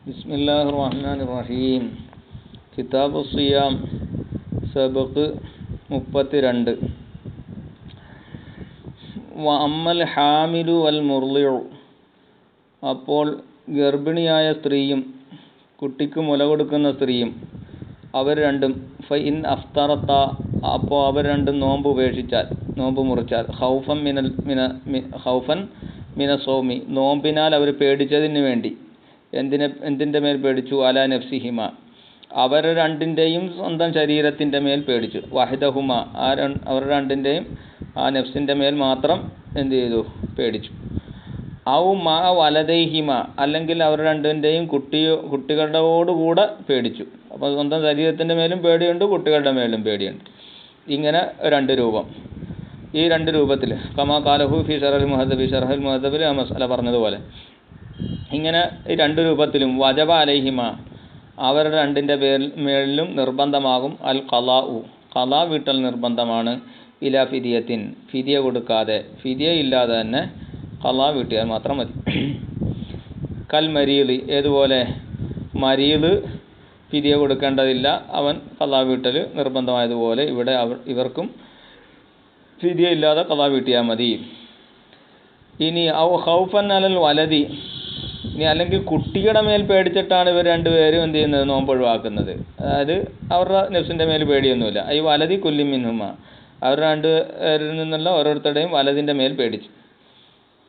ബിസ്മില്ലാഹിർ റഹ്മാനിർ റഹീം. കിതാബു സിയാം സബഖ് 32. വഅമ്മൽ ഹാമിലു വൽ മുർളിഉ, അപ്പോൾ ഗർഭിണിയായ സ്ത്രീയും കുട്ടിക്ക് മുല കൊടുക്കുന്ന സ്ത്രീയും അവർ രണ്ടും ഫഇൻ അഫ്തറത്ത, അപ്പോൾ അവർ രണ്ടും നോമ്പ് ഉപേക്ഷിച്ചാൽ, നോമ്പ് മുറിച്ചാൽ, ഖൗഫൻ മിന സൗമി, നോമ്പിനാൽ അവർ പേടിച്ചതിന് വേണ്ടി. എന്തിൻ്റെ മേൽ പേടിച്ചു? അലാ നഫ്സിഹിമ, അവർ രണ്ടിൻ്റെയും സ്വന്തം ശരീരത്തിൻ്റെ മേൽ പേടിച്ചു. വഹദഹുമ, അവർ രണ്ടിൻ്റെയും ആ നഫ്സിൻ്റെ മേൽ മാത്രം എന്ത് ചെയ്തു? പേടിച്ചു. ഔ മാ വലദൈഹിമ, അല്ലെങ്കിൽ അവർ രണ്ടിൻ്റെയും കുട്ടികളോടുകൂടെ പേടിച്ചു. അപ്പോൾ സ്വന്തം ശരീരത്തിൻ്റെ മേലും പേടിയുണ്ട്, കുട്ടികളുടെ മേലും പേടിയുണ്ട്. ഇങ്ങനെ രണ്ട് രൂപം. ഈ രണ്ട് രൂപത്തിൽ കമാ കാലഹു ഫി ഷറഹുൽ മുഹദ്ദബിൽ ആ മസ്അല പറഞ്ഞതുപോലെ ഇങ്ങനെ ഈ രണ്ട് രൂപത്തിലും വജബ അലൈഹിമ, അവർ രണ്ടിൻ്റെ മേലിലും നിർബന്ധമാകും അൽ ഖലാഉ, ഖലാ വീട്ടൽ നിർബന്ധമാണ്. ഇലാ ഫിദിയത്തിൻ, ഫിദിയ കൊടുക്കാതെ, ഫിദിയ ഇല്ലാതെ തന്നെ ഖലാ വീട്ടിയാൽ മാത്രം മതി. കൽ മരീദ്, ഏതുപോലെ മരീദ് ഫിദിയ കൊടുക്കേണ്ടതില്ല, അവൻ ഖലാ വീട്ടൽ നിർബന്ധമായതുപോലെ ഇവിടെ ഇവർക്കും ഫിദിയ ഇല്ലാതെ ഖലാ വീട്ടിയാൽ മതി. ഇനി ഔ ഖൗഫൻ അലൽ വലദി, ഇനി അല്ലെങ്കിൽ കുട്ടിയുടെ മേൽ പേടിച്ചിട്ടാണ് ഇവർ രണ്ടുപേരും എന്ത് ചെയ്യുന്നത്? നോമ്പ് ഒഴിവാക്കുന്നത്. അതായത് അവരുടെ നഫ്സിൻ്റെ മേൽ പേടിയൊന്നുമില്ല. ഈ വലതി കുല്ലി മിൻഹുമ, അവർ രണ്ടുപേരിൽ നിന്നുള്ള ഓരോരുത്തരുടെയും വലതിൻ്റെ മേൽ പേടിച്ചു.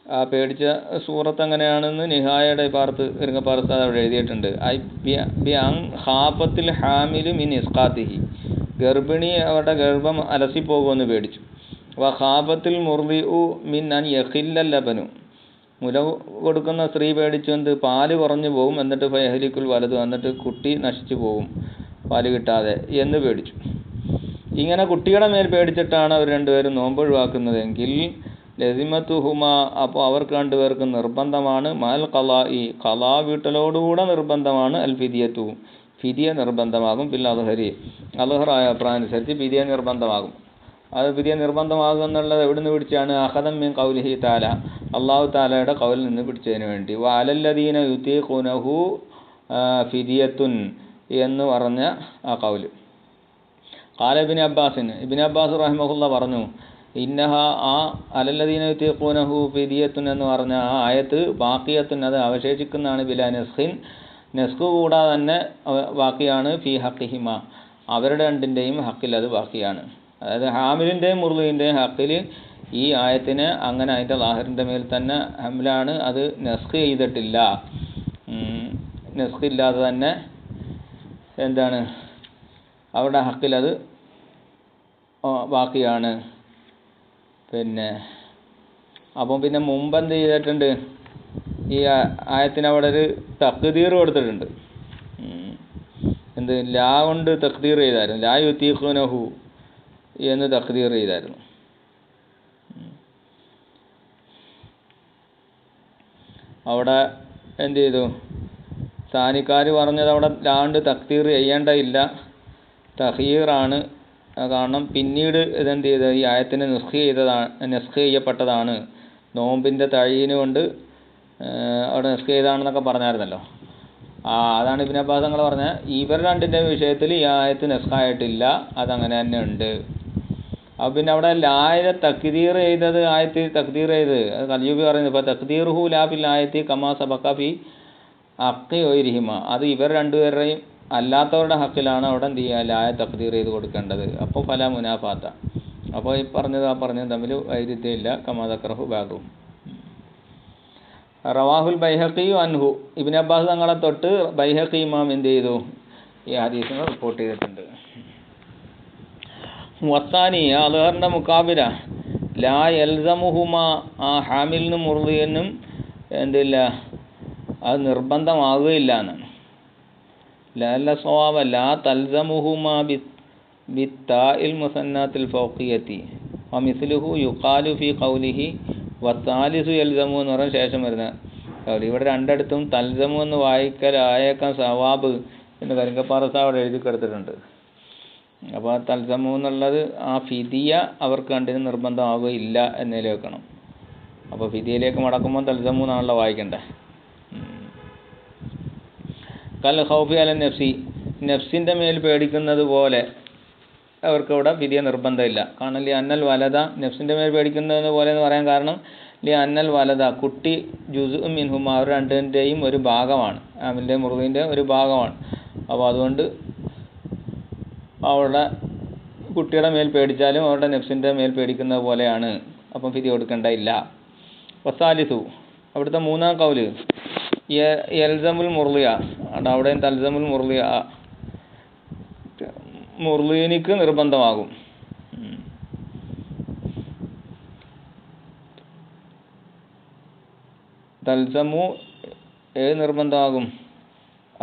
ആ പേടിച്ച സൂറത്ത് എങ്ങനെയാണെന്ന് നിഹായയുടെ ഇറങ്ങപ്പാർത്ത് അവിടെ എഴുതിയിട്ടുണ്ട്. ഹാഫത്തിൽ ഹാമിലു മിൻ ഇസ്ഖാത്തിഹി, ഗർഭിണി അവരുടെ ഗർഭം അലസിപ്പോകുമെന്ന് പേടിച്ചു. ഖാഫത്തിൽ മുർദിഉ മിൻ അൻ യഖില്ലൽ ലബനു, മുല കൊടുക്കുന്ന സ്ത്രീ പേടിച്ചു എന്ത്? പാല് കുറഞ്ഞു പോകും, എന്നിട്ട് ഫയഹലിക്കുൽ വലതു, എന്നിട്ട് കുട്ടി നശിച്ചു പോകും പാല് കിട്ടാതെ എന്ന് പേടിച്ചു. ഇങ്ങനെ കുട്ടിയുടെ മേൽ പേടിച്ചിട്ടാണ് അവർ രണ്ടുപേരും നോമ്പ് ഒഴിവാക്കുന്നതെങ്കിൽ ലസിമത്തുഹുമ, അപ്പോൾ അവർക്ക് രണ്ടുപേർക്ക് നിർബന്ധമാണ് മാൽ ഖലാഇ, ഖലാ വീട്ടലോടുകൂടെ നിർബന്ധമാണ് അൽ ഫിദിയത്തു, ഫിദിയ നിർബന്ധമാകും. പിന്നെ അൽഹറായ അഭിപ്രായം അനുസരിച്ച് ഫിദിയ നിർബന്ധമാകും. അത് ഫിദിയ നിർബന്ധമാകും എന്നുള്ളത് എവിടെ നിന്ന് പിടിച്ചാണ്? അഖദം മിൻ ഖൗലിഹി തആല, അല്ലാഹു തആലയുടെ ഖൗലിൽ നിന്ന് പിടിച്ചതിന് വേണ്ടി. വഅലല്ലദീന യുതീഖുനഹു ഫിദിയത്തുൻ എന്ന് പറഞ്ഞ ആ ഖൗല്. ഖാല ഇബ്നു അബ്ബാസ് റഹിമഹുല്ലാഹ് പറഞ്ഞു, ഇന്നഹ, ആ അലല്ലദീന യുതീഖുനഹു ഫിദിയത്തുൻ എന്ന് പറഞ്ഞ ആ ആയത്ത് ബാഖിയത്തുൻ, അത് അവശേഷിക്കുന്നതാണ്. ബിലാ നസ്ഖിൻ, നസ്ഖ് കൂടാതെ തന്നെ ബാക്കിയാണ്. ഫി ഹഖിഹിമ, അവരുടെ രണ്ടിൻ്റെയും ഹക്കിൽ അത് ബാക്കിയാണ്. അതായത് ഹാമിലിൻ്റെയും മുർദിൻ്റെയും ഹക്കിൽ ഈ ആയത്തിന് അങ്ങനെ അതിൻ്റെ ലാഹിറിൻ്റെ മേൽ തന്നെ ഹംലാണ്. അത് നസ്ഖ് ചെയ്തിട്ടില്ല. നസ്ഖ് ഇല്ലാതെ തന്നെ എന്താണ് അവരുടെ ഹക്കിൽ അത് ബാക്കിയാണ്. അപ്പം പിന്നെ മുമ്പെന്ത് ചെയ്തിട്ടുണ്ട്? ഈ ആയത്തിന് അവിടെ ഒരു തഖ്ദീർ കൊടുത്തിട്ടുണ്ട്. എന്ത്? ലാ കൊണ്ട് തഖ്ദീർ ചെയ്തായിരുന്നു. ലാ യുതീഖുനഹു എന്ന് തഖ്ദീർ ചെയ്തായിരുന്നു. അവിടെ എന്ത് ചെയ്തു? സാനിക്കാർ പറഞ്ഞത് അവിടെ ലാണ്ട് തഖ്ദീർ ചെയ്യേണ്ടതില്ല, തഖീറാണ്. കാരണം പിന്നീട് ഇതെന്ത് ചെയ്ത് ഈ ആയത്തിന് നസ്ഖ് ചെയ്യപ്പെട്ടതാണ്. നോമ്പിൻ്റെ തഴീന് കൊണ്ട് അവിടെ നസ്ഖ് ചെയ്താണെന്നൊക്കെ പറഞ്ഞായിരുന്നല്ലോ. അതാണ് ഇബ്നു അബ്ബാസ് തങ്ങൾ പറഞ്ഞ ഇവർ രണ്ടിൻ്റെ വിഷയത്തിൽ ഈ ആയത്ത് നസ്ഖായിട്ടില്ല, അതങ്ങനെ തന്നെ ഉണ്ട്. അപ്പോൾ പിന്നെ അവിടെ ലായെ തഖ്ദീർ ചെയ്തത്, ആയത്ത് തഖ്ദീർ ചെയ്ത് അത് കൽയൂബി പറയുന്നത് ഇപ്പോൾ തഖ്ദീറുഹു ലാ ഫിൽ ആയത്തി കമാ സബഖ ഫി ഹഖി ഗൈരിഹിമ, അത് ഇവർ രണ്ടുപേരുടെയും അല്ലാത്തവരുടെ ഹക്കിലാണ് അവിടെ എന്ത് ചെയ്യുക? ലായ തഖ്ദീർ ചെയ്ത് കൊടുക്കേണ്ടത്. അപ്പോൾ ഫലാ മുനാഫാത്ത, അപ്പോൾ ഈ പറഞ്ഞത് തമ്മിൽ വൈരുദ്ധ്യമില്ല. കമാ ദക്കറഹു ബാദുഹും. റവാഹുൽ ബൈഹഖി അൻഹു, ഇബ്നു അബ്ബാസ് തങ്ങളെ തൊട്ട് ബൈഹഖി ഇമാം എന്ത് ചെയ്തു? ഈ ഹദീസിനെ റിപ്പോർട്ട് ചെയ്തിട്ടുണ്ട്. വത്താനി, അൽഹറിൻ്റെ മുക്കാബില, ലാ യൽസമുഹുമ, ആ ഹാമിലിനും മുർദിനും എന്തില്ല? അത് നിർബന്ധമാകുകയില്ല എന്നാണ്. ലഅല്ല സ്വവാബ ലാ തൽസമുഹുമ ബിത്താഇൽ മുസന്നാത്തിൽ ഫൗഖിയത്തി വമിസ്ലുഹു യുഖാലു ഫി ഖൗലിഹി വത്താലിസു യൽസമു എന്ന് പറഞ്ഞ ശേഷം വരുന്ന ഖൗലി. ഇവിടെ രണ്ടിടത്തും തൽസമു എന്ന് വായിക്കലായേക്കാം സവാബ് എന്ന് കരിങ്കപ്പാറ അവിടെ എഴുതി കൊടുത്തിട്ടുണ്ട്. അപ്പോൾ തൽസമു എന്നുള്ളത് ആ ഫിദിയ അവർക്ക് രണ്ടിനും നിർബന്ധമാകുകയില്ല എന്നതിൽ വെക്കണം. അപ്പോൾ ഫിദിയയിലേക്ക് മടക്കുമ്പോൾ തൽസമു എന്നാണല്ലോ വായിക്കണ്ടേ. കൽ ഖൗഫി അല നഫ്സി, നഫ്സിൻ്റെ മേൽ പേടിക്കുന്നത് പോലെ അവർക്കവിടെ ഫിദിയ നിർബന്ധമില്ല. കാരണം ലി അന്നൽ വലത, നഫ്സിൻ്റെ മേൽ പേടിക്കുന്നത് പോലെ എന്ന് പറയാൻ കാരണം ലി അന്നൽ വലത, കുട്ടി ജുസുഉം മിൻഹും, അവർ രണ്ടിൻ്റെയും ഒരു ഭാഗമാണ്, ആമിലിൻ്റെ മുർദിൻ്റെ ഒരു ഭാഗമാണ്. അപ്പോൾ അതുകൊണ്ട് അവരുടെ കുട്ടിയുടെ മേൽ പേടിച്ചാലും അവരുടെ നഫ്സിൻ്റെ മേൽ പേടിക്കുന്നത് പോലെയാണ്, അപ്പം ഫിദിയ കൊടുക്കേണ്ടതില്ല. വസാലിസു, അവിടുത്തെ മൂന്നാം കൗല് യൽസമുൽ മുർലിയ, അവിടെയും തൽസമുൽ മുർലിയ, മുർലീനിക്ക് നിർബന്ധമാകും. തൽസമു ഏത് നിർബന്ധമാകും?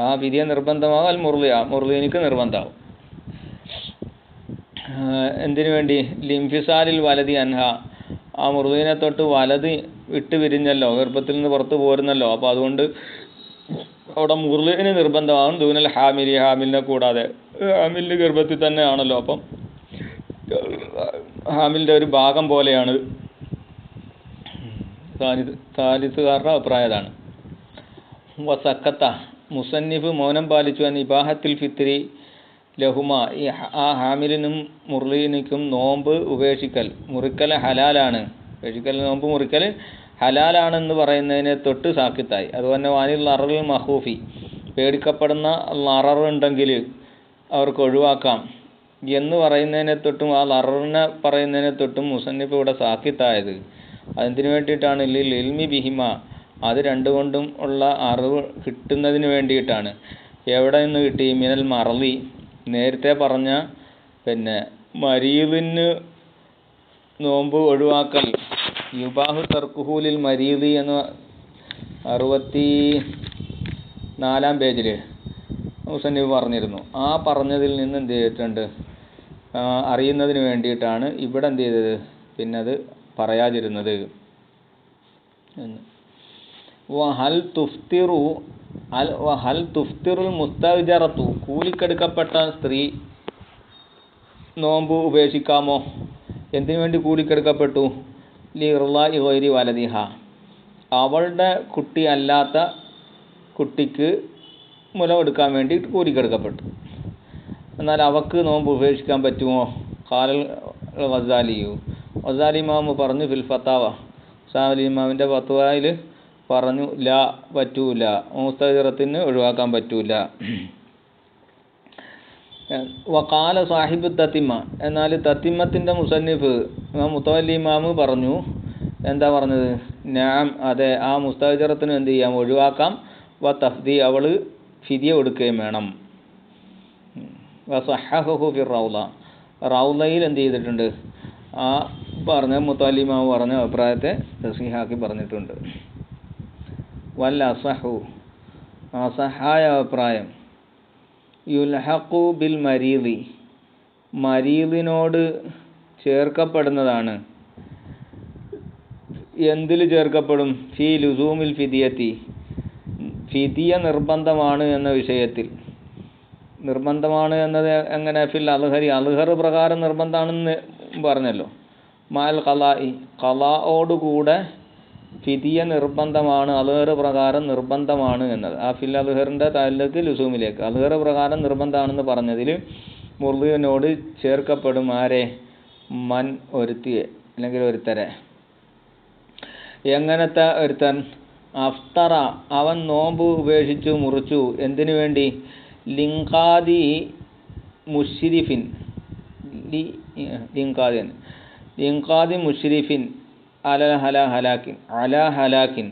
ആ ഫിദിയ നിർബന്ധമാകും. അൽ മുർലിയ, മുർലീനിക്ക് നിർബന്ധമാകും. എന്തിനു വേണ്ടി? ലിംഫിസാലിൽ വലതി അൻഹ, ആ മുർലീനെ തൊട്ട് വലത് വിട്ട് വിരിഞ്ഞല്ലോ, ഗർഭത്തിൽ നിന്ന് പുറത്ത് പോരുന്നല്ലോ. അപ്പോൾ അതുകൊണ്ട് അവിടെ മുർലീന് നിർബന്ധമാകും. ദൂനൽ ഹാമിലി, ഹാമിലിനെ കൂടാതെ. ഹാമിലിൻ്റെ ഗർഭത്തിൽ തന്നെ ആണല്ലോ, അപ്പം ഹാമിലിൻ്റെ ഒരു ഭാഗം പോലെയാണ്. സാലിസുകാരുടെ അഭിപ്രായം അതാണ്. വസക്കത്ത, മുസന്നിഫ് മൗനം പാലിച്ചു. അൻ ഇബാഹത്തിൽ ഫിത്രി ലഹുമ, ആ ഹാമിലിനും മുർലീനിക്കും നോമ്പ് ഉപേക്ഷിക്കൽ, മുറിക്കൽ ഹലാലാണ്. ഉപേക്ഷിക്കൽ, നോമ്പ് മുറിക്കൽ ഹലാലാണെന്ന് പറയുന്നതിനെ തൊട്ട് സാക്കിത്തായി. അതുപോലെ വാനിൽ ലററിൽ മഹൂഫി, പേടിക്കപ്പെടുന്ന ലററുണ്ടെങ്കിൽ അവർക്ക് ഒഴിവാക്കാം എന്ന് പറയുന്നതിനെ തൊട്ടും ആ ലററിനെ പറയുന്നതിനെ തൊട്ടും മുസന്നിഫ് ഇവിടെ സാക്കിത്തായത്. അതിന് വേണ്ടിയിട്ടാണ് ഇൽമി ബിഹിമ, അത് രണ്ടുകൊണ്ടും ഉള്ള അറിവ് കിട്ടുന്നതിന് വേണ്ടിയിട്ടാണ്. എവിടെ നിന്ന് കിട്ടി? മിനൽ മറലി, നേരത്തെ പറഞ്ഞ മരീദിന് നോമ്പ് ഒഴിവാക്കൽ, യുബാഹു തർക്കുഹൂലിൽ മരീദി എന്ന് 64 പേജിൽ മുസന്നിഫ് പറഞ്ഞിരുന്നു. ആ പറഞ്ഞതിൽ നിന്ന് എന്ത് ചെയ്തിട്ടുണ്ട്? അറിയുന്നതിന് വേണ്ടിയിട്ടാണ് ഇവിടെ എന്ത് ചെയ്തത്? പിന്നെ അത് പറയാതിരുന്നത്. വഹൽ തുഫ്തിറുൽ മുസ്തഅ്ജറത്തു, കൂലിക്കെടുക്കപ്പെട്ട സ്ത്രീ നോമ്പ് ഉപേക്ഷിക്കാമോ? എന്തിനു വേണ്ടി കൂലിക്കെടുക്കപ്പെട്ടു? ലിർളാഇ ഗൈരി വലദിഹ, അവളുടെ കുട്ടി അല്ലാത്ത കുട്ടിക്ക് മുലമെടുക്കാൻ വേണ്ടി കൂലിക്കെടുക്കപ്പെട്ടു. എന്നാൽ അവക്ക് നോമ്പ് ഉപേക്ഷിക്കാൻ പറ്റുമോ? ഖാലൽ ഗസാലിയു, ഗസാലി ഇമാമ് പറഞ്ഞു ഫിൽ ഫത്താവ, സാലി ഇമാമിൻ്റെ ഫത്വയിൽ പറഞ്ഞു ലാ, പറ്റൂല, മുസ്തഅ്ജറത്തിന് ഒഴിവാക്കാൻ പറ്റൂല. വഖാല സാഹിബ് തത്തിമ, എന്നാൽ തത്തിമത്തിൻ്റെ മുസന്നിഫ് മുത്തവല്ലി ഇമാമ് പറഞ്ഞു, എന്താ പറഞ്ഞത്? നാം, അതെ, ആ മുസ്തഅ്ജറത്തിന് എന്ത് ചെയ്യാം? ഒഴിവാക്കാം. വ തഫ്ദി, അവൾ ഫിദിയ കൊടുക്കുകയും വേണം. വസഹഹു ഫി റൗള, റൗളയിൽ എന്ത് ചെയ്തിട്ടുണ്ട്? ആ പറഞ്ഞ മുത്തവല്ലി ഇമാമ് പറഞ്ഞ അഭിപ്രായത്തെ തസ്ഹീഹാക്കി പറഞ്ഞിട്ടുണ്ട്. വൽ അസഹു, അസഹായ അഭിപ്രായം യുൽഹഖു ബിൽ മരീദി, മരീദിനോട് ചേർക്കപ്പെടുന്നതാണ്. എന്തിൽ ചേർക്കപ്പെടും? ഫി ലുസൂമിൽ ഫിദിയത്തി, ഫിദിയ നിർബന്ധമാണ് എന്ന വിഷയത്തിൽ. നിർബന്ധമാണ് എന്നത് എങ്ങനെ? ഫിൽ അൽഹരി, അൽഹർ പ്രകാരം നിർബന്ധമാണെന്ന് പറഞ്ഞല്ലോ. മാൽ ഖലാഇ, ഖലാഓടുകൂടെ ഫിദിയ നിർബന്ധമാണ്, അൽഹർ പ്രകാരം നിർബന്ധമാണ് എന്നത്. ആ ഫിൽ അൽഹറിൻ്റെ താലിലേക്ക് ലുസൂമിലേക്ക് അൽഹർ പ്രകാരം നിർബന്ധമാണെന്ന് പറഞ്ഞതിൽ മുർദിയനോട് ചേർക്കപ്പെടും. ആരെ? മൻ, ഒരുത്തിയെ അല്ലെങ്കിൽ ഒരുത്തരെ. എങ്ങനത്തെ ഒരുത്തൻ? അഫ്തറ, അവൻ നോമ്പ് ഉപേക്ഷിച്ചു, മുറിച്ചു. എന്തിനു വേണ്ടി? ലിങ്കാദി മുഷ്രിഫിൻ, ലിങ്കാദി മുഷ്രിഫിൻ അല ഹലാക്കിൻ,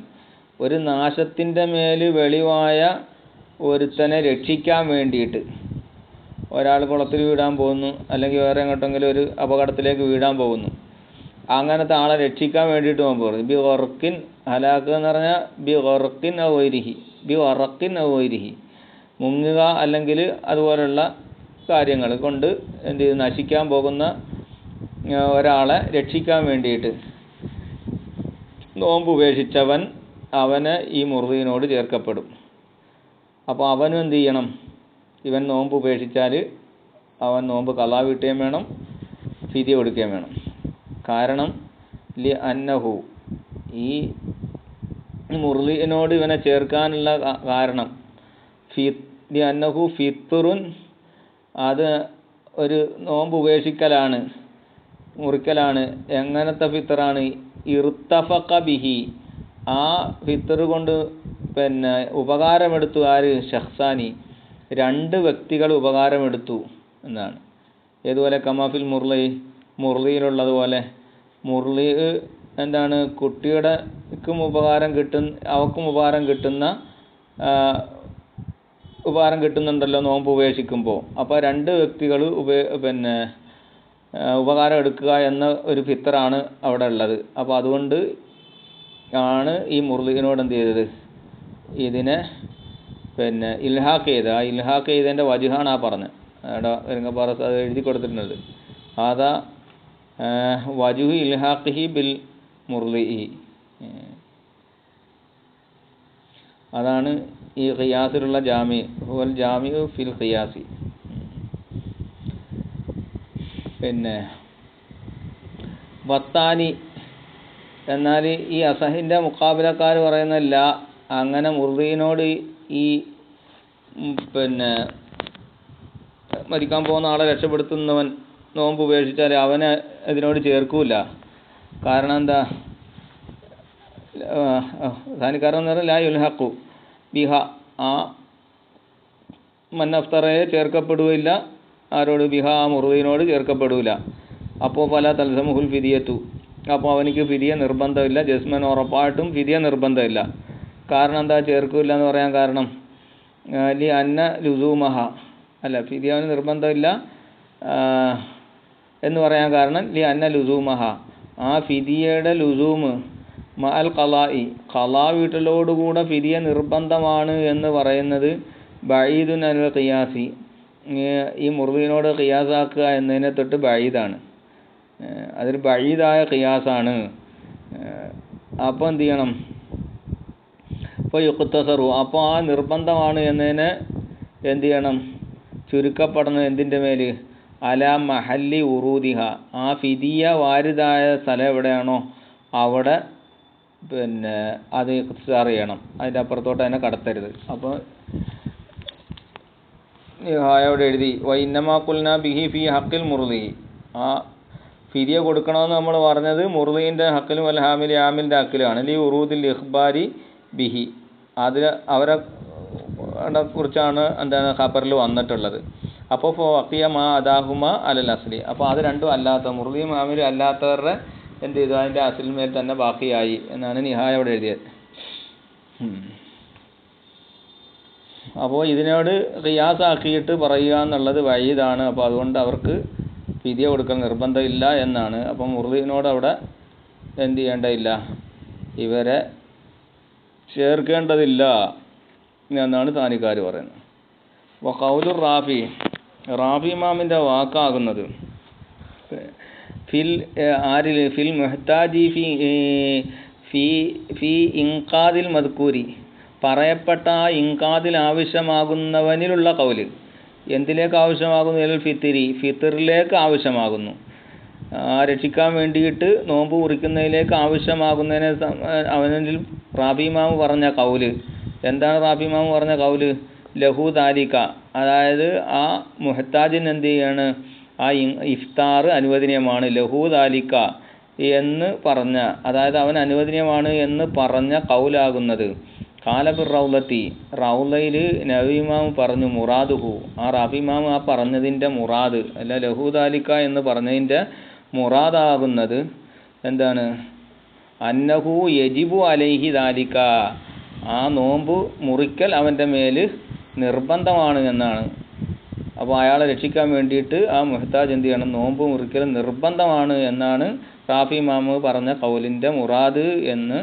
ഒരു നാശത്തിൻ്റെ മേൽ വെളിവായ ഒരുത്തനെ രക്ഷിക്കാൻ വേണ്ടിയിട്ട്. ഒരാൾ കുളത്തിൽ വീഴാൻ പോകുന്നു, അല്ലെങ്കിൽ വേറെ എങ്ങോട്ടെങ്കിലും ഒരു അപകടത്തിലേക്ക് വീഴാൻ പോകുന്നു. അങ്ങനത്തെ ആളെ രക്ഷിക്കാൻ വേണ്ടിയിട്ട് നോമ്പ് പറയും. ബി വറക്കിൻ, ഹലാക്ക് എന്ന് പറഞ്ഞാൽ ബി വറക്കിൻ ഔരിഹി, മുങ്ങുക അല്ലെങ്കിൽ അതുപോലുള്ള കാര്യങ്ങൾ കൊണ്ട് എന്ത് ചെയ്ത് നശിക്കാൻ പോകുന്ന ഒരാളെ രക്ഷിക്കാൻ വേണ്ടിയിട്ട് നോമ്പ് ഉപേക്ഷിച്ചവൻ, അവന് ഈ മുർദിനോട് ചേർക്കപ്പെടും. അപ്പോൾ അവനും എന്ത് ചെയ്യണം? ഇവൻ നോമ്പ് ഉപേക്ഷിച്ചാൽ അവൻ നോമ്പ് ഖളാ വീട്ടുകയും വേണം, ഫിദിയ കൊടുക്കുകയും വേണം. കാരണം ലി അന്നഹു, ഈ മുർദിനോട് ഇവനെ ചേർക്കാനുള്ള കാരണം ലി അന്നഹു ഫിത്തുറുൻ, അത് ഒരു നോമ്പ് ഉപേക്ഷിക്കലാണ്, മുറിക്കലാണ്. എങ്ങനത്തെ ഫിത്തറാണ്? ഇർത്തഫഖ ബിഹി, ആ ഫിത്തർ കൊണ്ട് പിന്നെ ഉപകാരമെടുത്തു. ആര്? ഷഖ്സാനി, രണ്ട് വ്യക്തികൾ ഉപകാരമെടുത്തു എന്നാണ്. ഏതുപോലെ? കമാഫിൽ മുർലി, മുർലിയിലുള്ളതുപോലെ. മുർലി എന്താണ്? കുട്ടിയുടെക്കും ഉപകാരം അവക്കും ഉപകാരം കിട്ടുന്നുണ്ടല്ലോ നോമ്പ് ഉപേക്ഷിക്കുമ്പോൾ. അപ്പോൾ രണ്ട് വ്യക്തികൾ പിന്നെ ഉപകാരം എടുക്കുക എന്ന ഒരു ഫിത്തറാണ് അവിടെ ഉള്ളത്. അപ്പോൾ അതുകൊണ്ട് ആണ് ഈ മുർലിനോട് എന്ത് ചെയ്തത്? ഇതിനെ പിന്നെ ഇൽഹാഖ് ചെയ്ത്. ആ ഇൽഹാഖ് ചെയ്തതിൻ്റെ വജുഹാണ് ആ പറഞ്ഞത്. അവിടെ അത് എഴുതി കൊടുത്തിട്ടുണ്ട്. അതാ വജുഹു ഇൽഹാഖിഹി ബിൽ മുർലിഹി. അതാണ് ഈ ഖിയാസിലുള്ള ജാമി, ഹുവൽ ജാമിഉ ഫിൽ ഖിയാസി. പിന്നെ വത്താനി, എന്നാൽ ഈ അസഹിൻ്റെ മുക്കാബിലക്കാർ പറയുന്നില്ല, അങ്ങനെ മുർദീനോട് ഈ പിന്നെ മരിക്കാൻ പോകുന്ന ആളെ രക്ഷപ്പെടുത്തുന്നവൻ നോമ്പ് ഉപേക്ഷിച്ചാൽ അവനെ ഇതിനോട് ചേർക്കൂല. കാരണം എന്താ? കാരണം എന്ന് പറഞ്ഞാൽ ലാ യുൽഹഖു ബിഹ, ആ മന്നഫ്തറയെ ചേർക്കപ്പെടുകയില്ല. ആരോട്? ബിഹ, ആ മുർദീനോട് ചേർക്കപ്പെടില്ല. അപ്പോൾ പല തൽസമുഹുൽ ഫിദിയത്തു, അപ്പോൾ അവനിക്ക് ഫിദിയ നിർബന്ധമില്ല. ജസ്മൻ ഉറപ്പായിട്ടും ഫിദിയ നിർബന്ധമില്ല. കാരണം എന്താ ചേർക്കില്ല എന്ന് പറയാൻ കാരണം? ലി അന്ന ലുസൂമഹ, അല്ല ഫിദിയ അവന് നിർബന്ധമില്ല എന്ന് പറയാൻ കാരണം ലി അന്ന ലുസൂമഹ, ആ ഫിദിയയുടെ ലുസൂമ് മഅൽ ഖലാഇ, ഖലാ വീട്ടലോടുകൂടെ ഫിദിയ നിർബന്ധമാണ് എന്ന് പറയുന്നത് ബഈദുൻ അനിൽ ഖിയാസി, ഈ മുർദീനോട് ഖിയാസാക്കുക എന്നതിനെ തൊട്ട് ബഈദാണ്. അതൊരു ബഈദായ ഖിയാസാണ്. അപ്പോൾ എന്ത് ചെയ്യണം? ഇപ്പോൾ യുഖ്തസറു, അപ്പോൾ ആ നിർബന്ധമാണ് എന്നതിനെ എന്ത് ചെയ്യണം? ചുരുക്കപ്പെടുന്നത് എന്തിൻ്റെ മേൽ? അല മഹല്ലി ഉറൂദിഹ, ആ ഫിദിയ വാരിദായ സ്ഥലം എവിടെയാണോ അവിടെ പിന്നെ അത് ഇഖ്തിസാർ ചെയ്യണം. അതിൻ്റെ അപ്പുറത്തോട്ട് അതിനെ കടത്തരുത്. അപ്പോൾ അവിടെ എഴുതി വൈന്നമാ ഖുൽനാ ബിഹി ഫി ഹഖിൽ മുർദി, ആ ഫിദിയ കൊടുക്കണമെന്ന് നമ്മൾ പറഞ്ഞത് മുർദീൻ്റെ ഹക്കിലും അൽ ഹാമിൽ ആമിലിൻ്റെ ഹക്കിലുമാണ്. ലി ഉറൂദിൽ ഇഖ്ബാരി ബിഹി, അതിൽ അവരെ കുറിച്ചാണ് എന്താണ് ഖബറിൽ വന്നിട്ടുള്ളത്. അപ്പോൾ വഖിയ മാ അദാഹുമ അലൽ അസ്ലി, അപ്പോൾ അത് രണ്ടും അല്ലാത്ത മുർദിയും ആമിലും അല്ലാത്തവരുടെ എന്ത് ചെയ്തു? അതിൻ്റെ അസ്ലിന്മേൽ തന്നെ ബാക്കിയായി എന്നാണ് നിഹായ അവിടെ എഴുതിയത്. അപ്പോൾ ഇതിനോട് ഖിയാസാക്കിയിട്ട് പറയുക എന്നുള്ളത് വഈദാണ്. അപ്പോൾ അതുകൊണ്ട് അവർക്ക് ഫിദിയ കൊടുക്കൽ നിർബന്ധമില്ല എന്നാണ്. അപ്പം മുർദിനോട് അവിടെ എന്ത് ചെയ്യേണ്ടതില്ല? ഇവരെ ചേർക്കേണ്ടതില്ല എന്നാണ് താനിക്കാർ പറയുന്നത്. അപ്പോൾ ഖൗലുർ റാഫി, റാഫി ഇമാമിൻ്റെ വാക്കാകുന്നത് ഫിൽ ആരിൽ ഫിൽ മുഹ്താജി ഫി ഇൻഖാദിൽ മദ്കൂരി, പറയപ്പെട്ട ആ ഇൻഖാദിൽ ആവശ്യമാകുന്നവനിലുള്ള കൗല്. എന്തിലേക്ക് ആവശ്യമാകുന്നു? ഫിത്തിരി, ഫിത്തറിലേക്ക് ആവശ്യമാകുന്നു. രക്ഷിക്കാൻ വേണ്ടിയിട്ട് നോമ്പ് മുറിക്കുന്നതിലേക്ക് ആവശ്യമാകുന്നതിനെ അവനിൽ റാഫി ഇമാം പറഞ്ഞ കൗല് എന്താണ്? റാഫി ഇമാം പറഞ്ഞ കൗല് ലഹു ദാലിക, അതായത് ആ മുഹ്താജിന് എന്ത് ചെയ്യാണ്? ആ ഇഫ്താർ അനുവദനീയമാണ്. ലഹു ദാലിക എന്ന് പറഞ്ഞ, അതായത് അവൻ അനുവദനീയമാണ് എന്ന് പറഞ്ഞ കൗലാകുന്നത്. കാലബിർ റൗലത്തി, റൗലയിൽ നബി ഇമാം പറഞ്ഞു മുറാദുഹു, ആ റാഫി ഇമാം ആ പറഞ്ഞതിൻ്റെ മുറാദ്, അല്ല ലഹു ദാലിക എന്ന് പറഞ്ഞതിൻ്റെ മുറാദാകുന്നത് എന്താണ്? അന്നഹു യജിബു അലൈഹി ദാലിക, ആ നോമ്പ് മുറിക്കൽ അവൻ്റെ മേൽ നിർബന്ധമാണ് എന്നാണ്. അപ്പോൾ അയാളെ രക്ഷിക്കാൻ വേണ്ടിയിട്ട് ആ മുഹ്താജ് എന്ത് ചെയ്യണം? നോമ്പ് മുറിക്കൽ നിർബന്ധമാണ് എന്നാണ് റാഫി ഇമാമ് പറഞ്ഞ കൗലിൻ്റെ മുറാദ് എന്ന്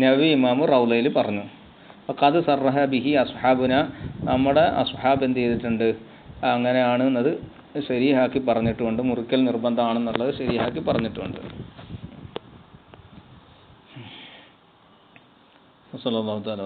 നബി ഇമാമ് റൗലയിൽ പറഞ്ഞു. ഖദ് സർറഹ ബിഹി അസ്ഹാബുന, നമ്മുടെ അസ്ഹാബ് എന്ത് ചെയ്തിട്ടുണ്ട്? അങ്ങനെയാണ് എന്നത് ശരിയാക്കി പറഞ്ഞിട്ടുമുണ്ട്. മുറിക്കൽ നിർബന്ധമാണെന്നുള്ളത് ശരിയാക്കി പറഞ്ഞിട്ടുമുണ്ട്. സ്വല്ലല്ലാഹു തആല